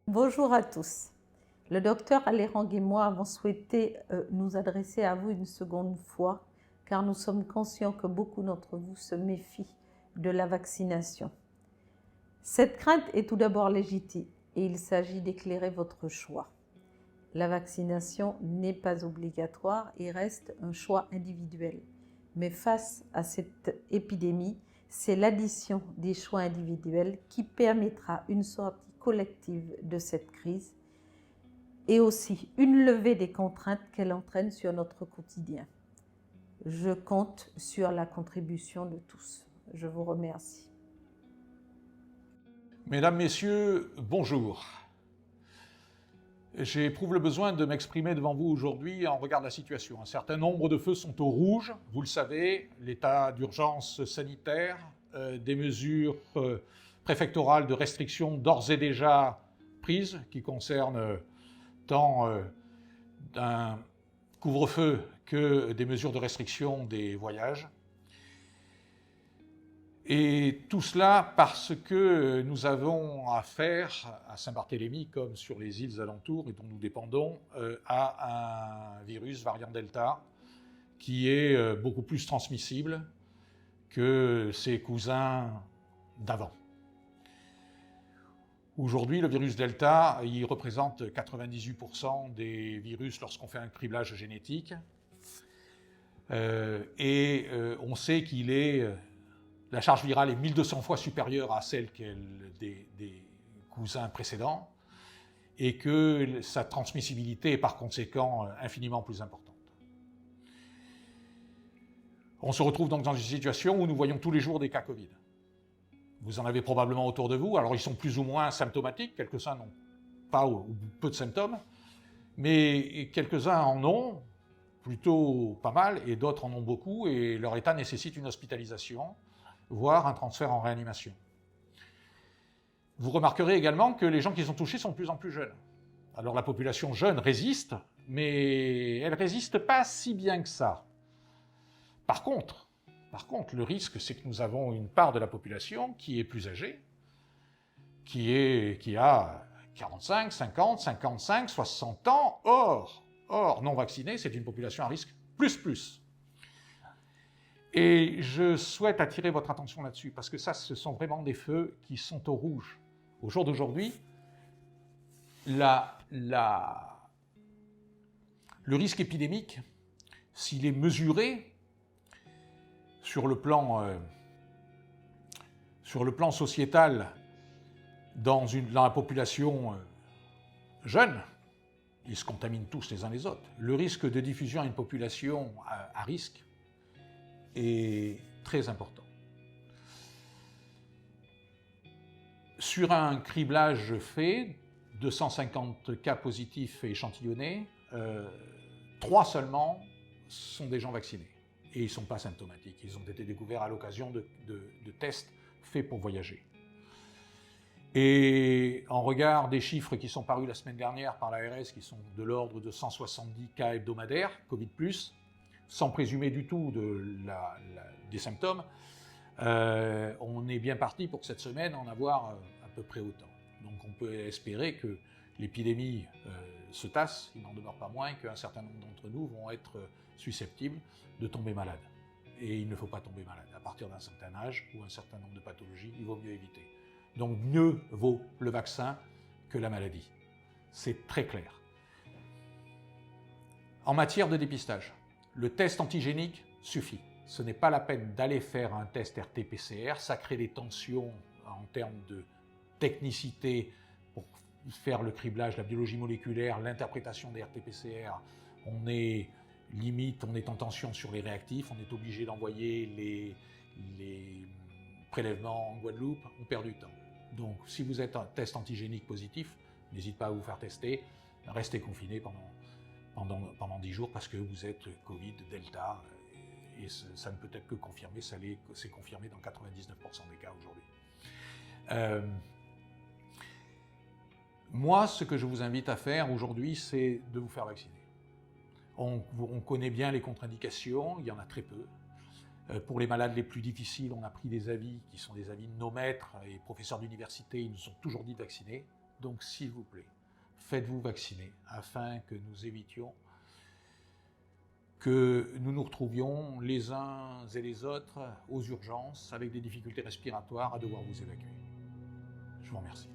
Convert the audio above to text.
Bonjour à tous. Le docteur Alerang et moi avons souhaité nous adresser à vous une seconde fois car nous sommes conscients que beaucoup d'entre vous se méfient de la vaccination. Cette crainte est tout d'abord légitime et il s'agit d'éclairer votre choix. La vaccination n'est pas obligatoire et reste un choix individuel. Mais face à cette épidémie, c'est l'addition des choix individuels qui permettra une sortie collective de cette crise et aussi une levée des contraintes qu'elle entraîne sur notre quotidien. Je compte sur la contribution de tous. Je vous remercie. Mesdames, Messieurs, bonjour. J'éprouve le besoin de m'exprimer devant vous aujourd'hui en regard de la situation. Un certain nombre de feux sont au rouge, vous le savez, l'état d'urgence sanitaire, des mesures préfectorales de restriction d'ores et déjà prises qui concernent tant un couvre-feu que des mesures de restriction des voyages. Et tout cela parce que nous avons affaire à Saint-Barthélemy, comme sur les îles alentours et dont nous dépendons, à un virus variant Delta qui est beaucoup plus transmissible que ses cousins d'avant. Aujourd'hui, le virus Delta, il représente 98% des virus lorsqu'on fait un criblage génétique. On sait qu'il est... La charge virale est 1200 fois supérieure à celle des cousins précédents et que sa transmissibilité est par conséquent infiniment plus importante. On se retrouve donc dans une situation où nous voyons tous les jours des cas Covid. Vous en avez probablement autour de vous, alors ils sont plus ou moins symptomatiques, quelques-uns n'ont pas ou peu de symptômes, mais quelques-uns en ont plutôt pas mal et d'autres en ont beaucoup et leur état nécessite une hospitalisation, voire un transfert en réanimation. Vous remarquerez également que les gens qui sont touchés sont de plus en plus jeunes. Alors la population jeune résiste, mais elle ne résiste pas si bien que ça. Par contre, le risque, c'est que nous avons une part de la population qui est plus âgée, qui a 45, 50, 55, 60 ans. Or, non vaccinée, c'est une population à risque plus. Et je souhaite attirer votre attention là-dessus, parce que ça, ce sont vraiment des feux qui sont au rouge. Au jour d'aujourd'hui, le risque épidémique, s'il est mesuré sur le plan sociétal dans la population jeune, ils se contaminent tous les uns les autres. Le risque de diffusion à une population à risque est très important. Sur un criblage fait, 250 cas positifs et échantillonnés, 3 seulement sont des gens vaccinés. Et ils ne sont pas symptomatiques. Ils ont été découverts à l'occasion de tests faits pour voyager. Et en regard des chiffres qui sont parus la semaine dernière par l'ARS, qui sont de l'ordre de 170 cas hebdomadaires, Covid+, sans présumer du tout des symptômes, on est bien parti pour cette semaine en avoir à peu près autant. Donc on peut espérer que l'épidémie se tasse, il n'en demeure pas moins qu'un certain nombre d'entre nous vont être susceptibles de tomber malades. Et il ne faut pas tomber malade. À partir d'un certain âge ou un certain nombre de pathologies, il vaut mieux éviter. Donc mieux vaut le vaccin que la maladie. C'est très clair. En matière de dépistage, le test antigénique suffit. Ce n'est pas la peine d'aller faire un test RT-PCR, ça crée des tensions en termes de technicité pour faire le criblage, la biologie moléculaire, l'interprétation des RT-PCR. On est en tension sur les réactifs, on est obligé d'envoyer les prélèvements en Guadeloupe, on perd du temps. Donc si vous êtes un test antigénique positif, n'hésitez pas à vous faire tester, restez confiné pendant 10 jours parce que vous êtes Covid, Delta, et ça ne peut être que confirmé, c'est confirmé dans 99% des cas aujourd'hui. Moi, ce que je vous invite à faire aujourd'hui, c'est de vous faire vacciner. On connaît bien les contre-indications, il y en a très peu. Pour les malades les plus difficiles, on a pris des avis qui sont des avis de nos maîtres et professeurs d'université, ils nous ont toujours dit de vacciner. Donc s'il vous plaît, faites-vous vacciner afin que nous évitions que nous nous retrouvions les uns et les autres aux urgences avec des difficultés respiratoires à devoir vous évacuer. Je vous remercie.